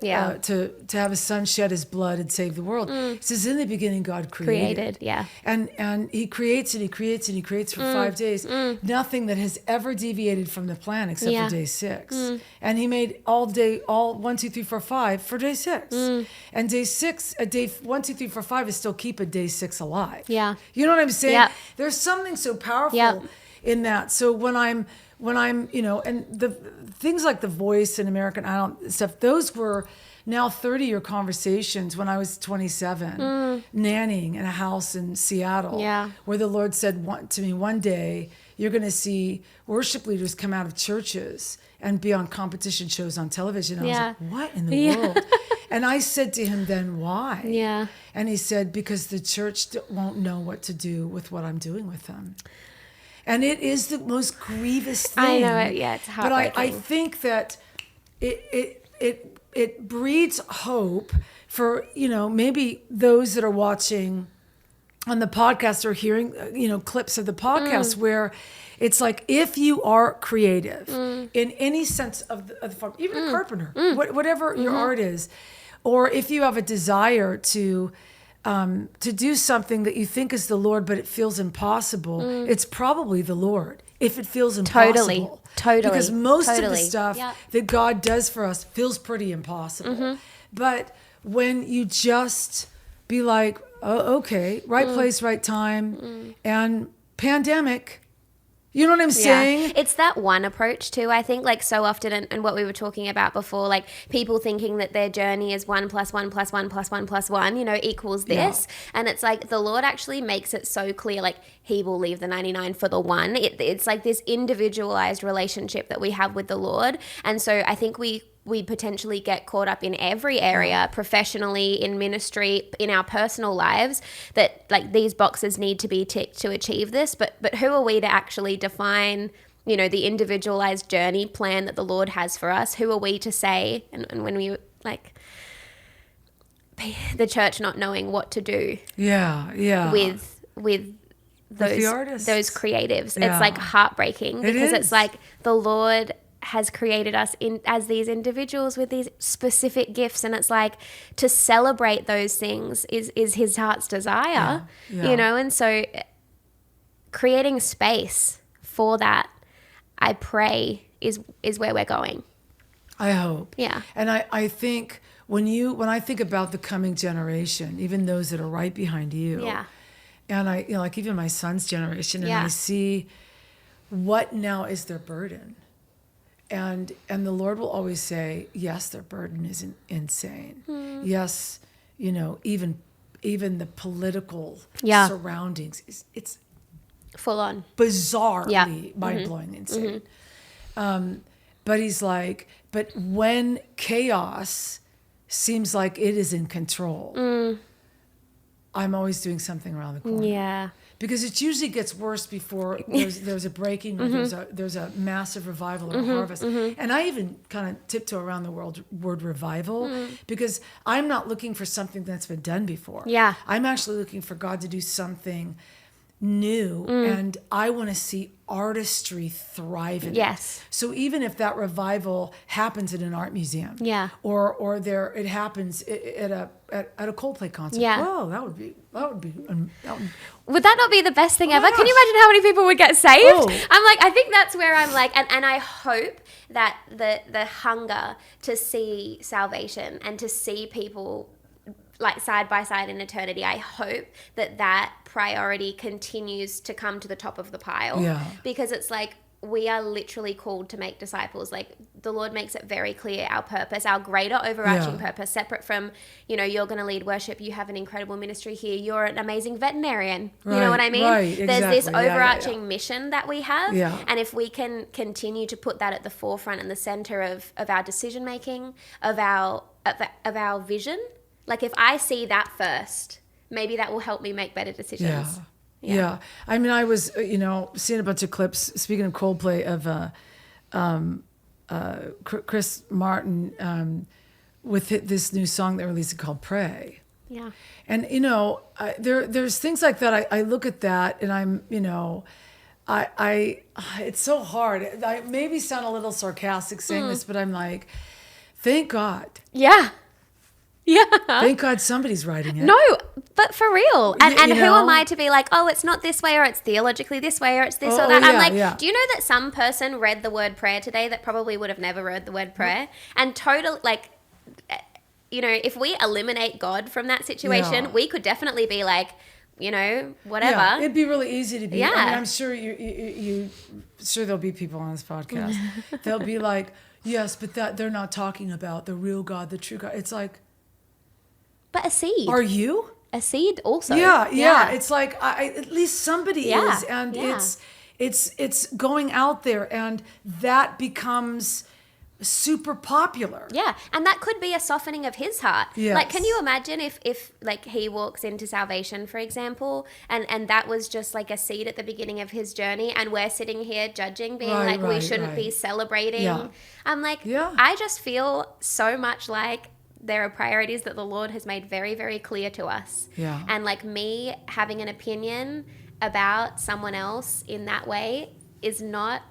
have his son shed his blood and save the world. It says in the beginning, God created. And he creates and he creates and he creates for 5 days. Nothing that has ever deviated from the plan except for day 6. And he made all 1, 2, 3, 4, 5 for day 6. And day 6, day 1, 2, 3, 4, 5 is still keeping day 6 alive. Yeah. You know what I'm saying? Yeah. There's something so powerful in that. So when I'm and the things like The Voice and American Idol stuff, those were now 30-year conversations when I was 27, nannying in a house in Seattle, where the Lord said to me, one day, you're going to see worship leaders come out of churches and be on competition shows on television. And I was like, what in the world? And I said to him, then why? Yeah. And he said, because the church won't know what to do with what I'm doing with them. And it is the most grievous I thing. know it. Yeah, it's heartbreaking. But I think that it breeds hope for, maybe those that are watching on the podcast or hearing, clips of the podcast where it's like, if you are creative in any sense of the form, even a carpenter, whatever your art is, or if you have a desire to do something that you think is the Lord, but it feels impossible, it's probably the Lord. If it feels impossible. Totally. Because most of the stuff that God does for us feels pretty impossible. But when you just be like, oh, okay, right place, right time, and pandemic, you know what I'm saying? It's that one approach too, I think, like so often, and what we were talking about before, like people thinking that their journey is 1 + 1 + 1 + 1 + 1, equals this. And it's like the Lord actually makes it so clear, like he will leave the 99 for the one. It's like this individualized relationship that we have with the Lord. And so I think we potentially get caught up in every area, professionally, in ministry, in our personal lives, that like these boxes need to be ticked to achieve this. But who are we to actually define, the individualized journey plan that the Lord has for us? Who are we to say, and when we like the church not knowing what to do with those creatives. It's like heartbreaking because it's like the Lord has created us as these individuals with these specific gifts, and it's like to celebrate those things is his heart's desire, and so creating space for that, I pray, is where we're going. I hope. Yeah. And I think when I think about the coming generation, even those that are right behind you, and I like even my son's generation, and I see what now is their burden. And the Lord will always say, yes, their burden is insane. Yes, even the political surroundings, it's full on, bizarrely mind-blowing insane. But he's like, but when chaos seems like it is in control, I'm always doing something around the corner. Yeah. Because it usually gets worse before there's a breaking or there's a massive revival or a harvest. And I even kind of tiptoe around the word revival because I'm not looking for something that's been done before. Yeah. I'm actually looking for God to do something new, and I want to see artistry thrive in it. So even if that revival happens at an art museum, or it happens at a Coldplay concert, whoa, that would be. Would that not be the best thing ever? Can you imagine how many people would get saved? I'm like, I think that's where I'm like, and I hope that the hunger to see salvation and to see people like side by side in eternity, I hope that priority continues to come to the top of the pile. Because it's like we are literally called to make disciples. Like the Lord makes it very clear, our purpose, our greater overarching purpose, separate from, you're going to lead worship, you have an incredible ministry here, you're an amazing veterinarian. You know what I mean? Right, There's this overarching mission that we have. And if we can continue to put that at the forefront and the center of our decision making, of our vision, like if I see that first, maybe that will help me make better decisions. Yeah. I mean, I was, seeing a bunch of clips, speaking of Coldplay, of Chris Martin with this new song they released called Pray. Yeah. And, there's things like that. I look at that and I'm, it's so hard. I maybe sound a little sarcastic saying this, but I'm like, thank God. Yeah. Thank God somebody's writing it. No, but for real. And who am I to be like, oh, it's not this way, or it's theologically this way, or it's this or that. I'm like, do you know that some person read the word prayer today that probably would have never read the word prayer? And totally, like, if we eliminate God from that situation, we could definitely be like, whatever. Yeah, it'd be really easy to be. Yeah. I mean, I'm sure you sure there'll be people on this podcast. They'll be like, yes, but that they're not talking about the real God, the true God. It's like, but a seed. Are you? A seed also. Yeah. It's like at least somebody is, and it's going out there, and that becomes super popular. Yeah, and that could be a softening of his heart. Yes. Like, can you imagine if like he walks into salvation, for example, and that was just like a seed at the beginning of his journey, and we're sitting here judging, being Right, like, we right, shouldn't be right. celebrating. Yeah. I'm like, Yeah. I just feel so much like there are priorities that the Lord has made very, very clear to us. Yeah. And like me having an opinion about someone else in that way is not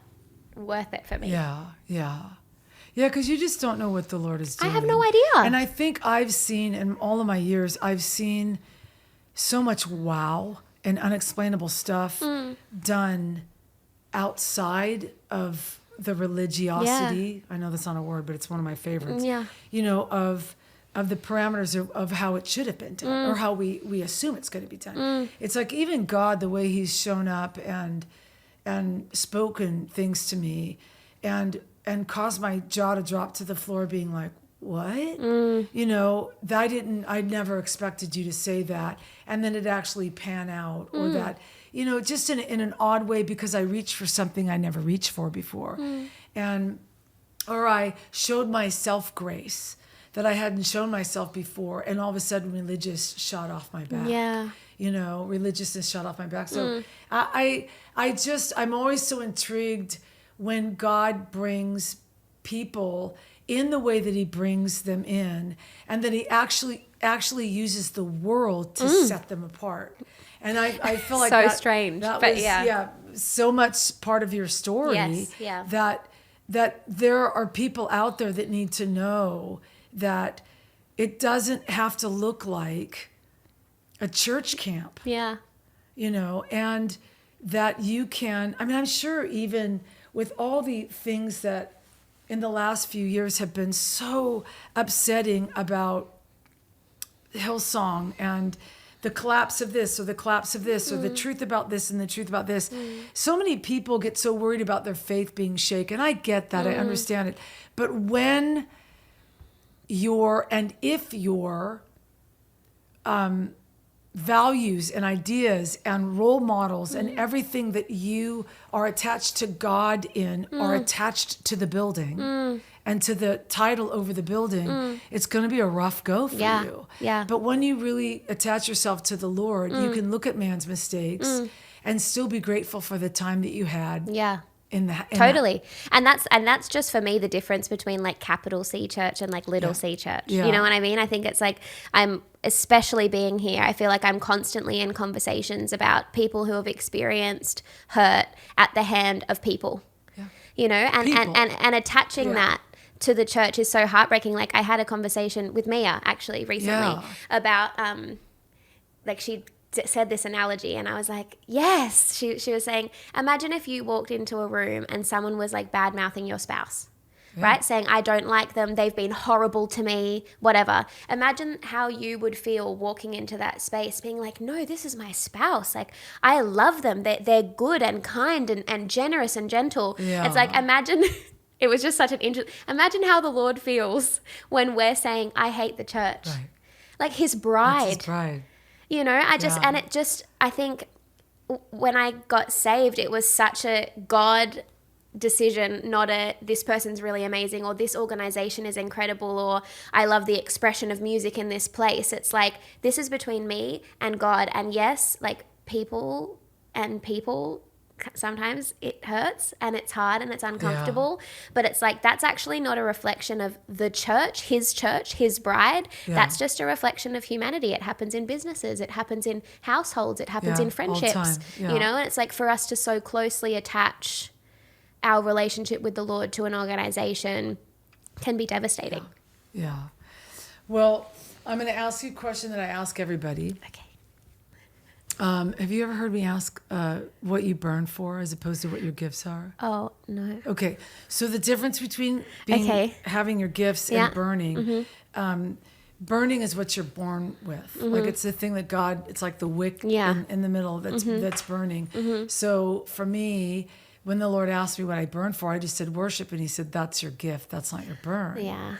worth it for me. Yeah, yeah. Yeah, because you just don't know what the Lord is I doing. have no idea. And I think I've seen, in all of my years, I've seen so much wow and unexplainable stuff done outside of the religiosity. I know that's not a word, but it's one of my favorites. Yeah. You know, of the parameters of how it should have been done, or how we assume it's going to be done. It's like even God, the way he's shown up and spoken things to me and caused my jaw to drop to the floor, being like, what? You know, I'd never expected you to say that. And then it actually pan out, or that, you know, just in an odd way, because I reached for something I never reached for before. Or I showed myself grace that I hadn't shown myself before. And all of a sudden religious shot off my back. Yeah. You know, religiousness shot off my back. So I'm always so intrigued when God brings people in the way that he brings them in, and that he actually uses the world to set them apart. And I feel like So strange, that but was, yeah. so much part of your story. Yes, yeah. That there are people out there that need to know that it doesn't have to look like a church camp. Yeah. You know, and that you can, I mean, I'm sure even with all the things that in the last few years have been so upsetting about Hillsong and the collapse of this or the collapse of this or the truth about this and the truth about this. So many people get so worried about their faith being shaken. I get that. I understand it. But when if your values and ideas and role models and everything that you are attached to God in are attached to the building and to the title over the building, it's going to be a rough go for you. Yeah. But when you really attach yourself to the Lord, you can look at man's mistakes and still be grateful for the time that you had. Yeah. Totally. And that's just for me the difference between like capital C church and like little C church. Yeah. You know what I mean? I think it's like, I'm especially being here, I feel like I'm constantly in conversations about people who have experienced hurt at the hand of people. Yeah. You know, and attaching that to the church is so heartbreaking. Like I had a conversation with Mia actually recently about like she said this analogy, and I was like, yes. She was saying, imagine if you walked into a room and someone was like bad mouthing your spouse, right? Saying, I don't like them, they've been horrible to me, whatever. Imagine how you would feel walking into that space being like, no, this is my spouse. Like, I love them. They're good and kind and generous and gentle. Yeah. It's like, imagine... It was just such an interesting... Imagine how the Lord feels when we're saying, I hate the church. Right. Like his bride. That's his bride. You know, I think when I got saved, it was such a God decision, not a this person's really amazing or this organization is incredible or I love the expression of music in this place. It's like, this is between me and God. And yes, like people, sometimes it hurts and it's hard and it's uncomfortable, but it's like, that's actually not a reflection of the church, his bride. That's just a reflection of humanity. It happens in businesses, it happens in households, it happens in friendships, you know, and it's like for us to so closely attach our relationship with the Lord to an organization can be devastating. Yeah. Well, I'm going to ask you a question that I ask everybody. Okay. Have you ever heard me ask what you burn for as opposed to what your gifts are? Oh, no. Okay. So the difference between having your gifts and burning, burning is what you're born with. Like it's the thing that God, it's like the wick in the middle that's burning. So for me, when the Lord asked me what I burn for, I just said worship. And he said, that's your gift. That's not your burn. Yeah.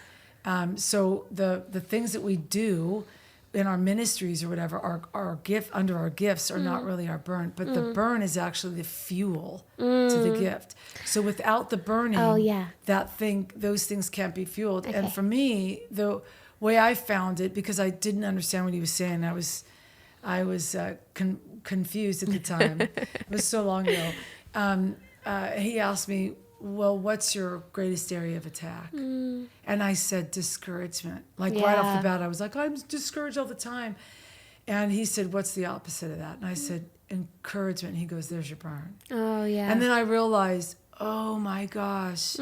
So the things that we do in our ministries or whatever, our gift under our gifts are not really our burn, but the burn is actually the fuel to the gift. So without the burning, those things can't be fueled. Okay. And for me, the way I found it, because I didn't understand what he was saying, I was confused at the time. It was so long ago. He asked me, well, what's your greatest area of attack? And I said, discouragement. Like right off the bat, I was like, I'm discouraged all the time. And he said, what's the opposite of that? And I said, encouragement. And he goes, there's your burn. Oh, yeah. And then I realized, oh my gosh,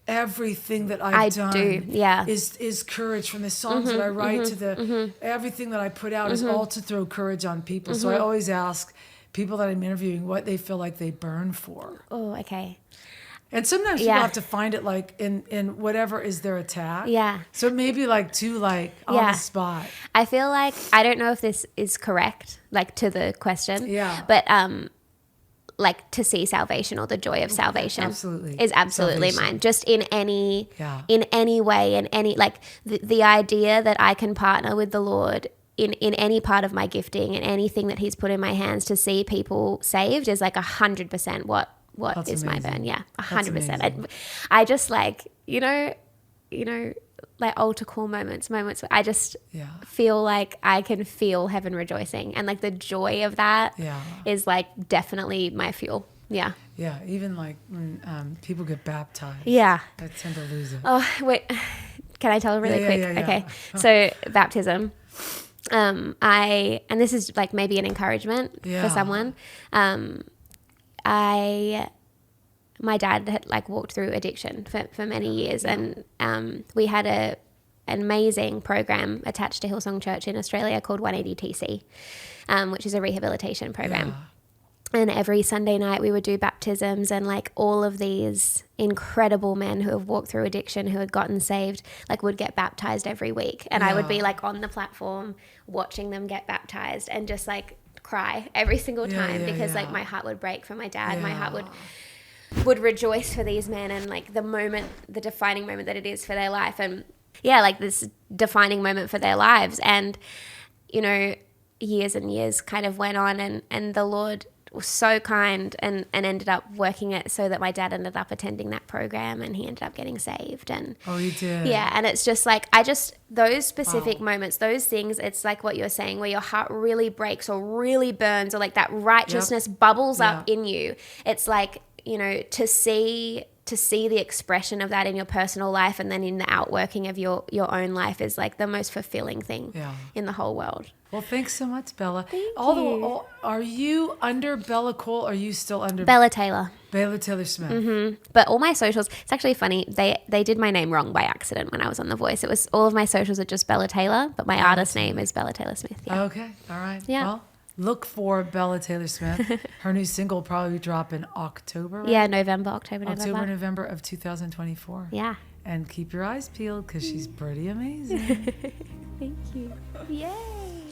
everything that I've done is courage. From the songs that I write to everything that I put out is all to throw courage on people. So I always ask people that I'm interviewing what they feel like they burn for. Oh, okay. And sometimes people have to find it like in whatever is their attack. Yeah. So it may be like too on the spot. I feel like, I don't know if this is correct, like to the question. Yeah. But like to see salvation or the joy of salvation is absolutely mine. Just in any way, in any, like the idea that I can partner with the Lord in any part of my gifting and anything that he's put in my hands to see people saved is like 100% what That's is amazing. my burn. Yeah, 100%. I just like, you know, like altar call moments where I just feel like I can feel heaven rejoicing, and like the joy of that is like definitely my fuel. Yeah. Yeah. Even like when people get baptized. Yeah. I tend to lose it. Oh, wait. Can I tell really quick? Yeah. Okay. So baptism. And this is like maybe an encouragement for someone. My dad had like walked through addiction for many years, and we had an amazing program attached to Hillsong Church in Australia called 180TC, which is a rehabilitation program. And every Sunday night we would do baptisms, and like all of these incredible men who have walked through addiction, who had gotten saved, like would get baptized every week. And I would be like on the platform watching them get baptized and just like cry every single time because like my heart would break for my dad. My heart would rejoice for these men, and like the defining moment that it is for their life. And like this defining moment for their lives. And, you know, years and years kind of went on, and the Lord was so kind and ended up working it so that my dad ended up attending that program, and he ended up getting saved. And he did. Yeah. And it's just like, those specific moments, those things, it's like what you're saying, where your heart really breaks or really burns, or like that righteousness bubbles up in you. It's like, you know, to see the expression of that in your personal life and then in the outworking of your own life is like the most fulfilling thing in the whole world. Well, thanks so much, Bella. Thank you. Are you under Bella Cole? Or are you still under Bella Taylor? Bella Taylor Smith. Mm-hmm. But all my socials, it's actually funny. They did my name wrong by accident when I was on The Voice. It was all of my socials are just Bella Taylor, but my artist name is Bella Taylor Smith. Yeah. Okay. All right. Yeah. Well, look for Bella Taylor Smith. Her new single will probably drop in October. Right? Yeah, October, November of 2024. Yeah. And keep your eyes peeled because she's pretty amazing. Thank you. Yay.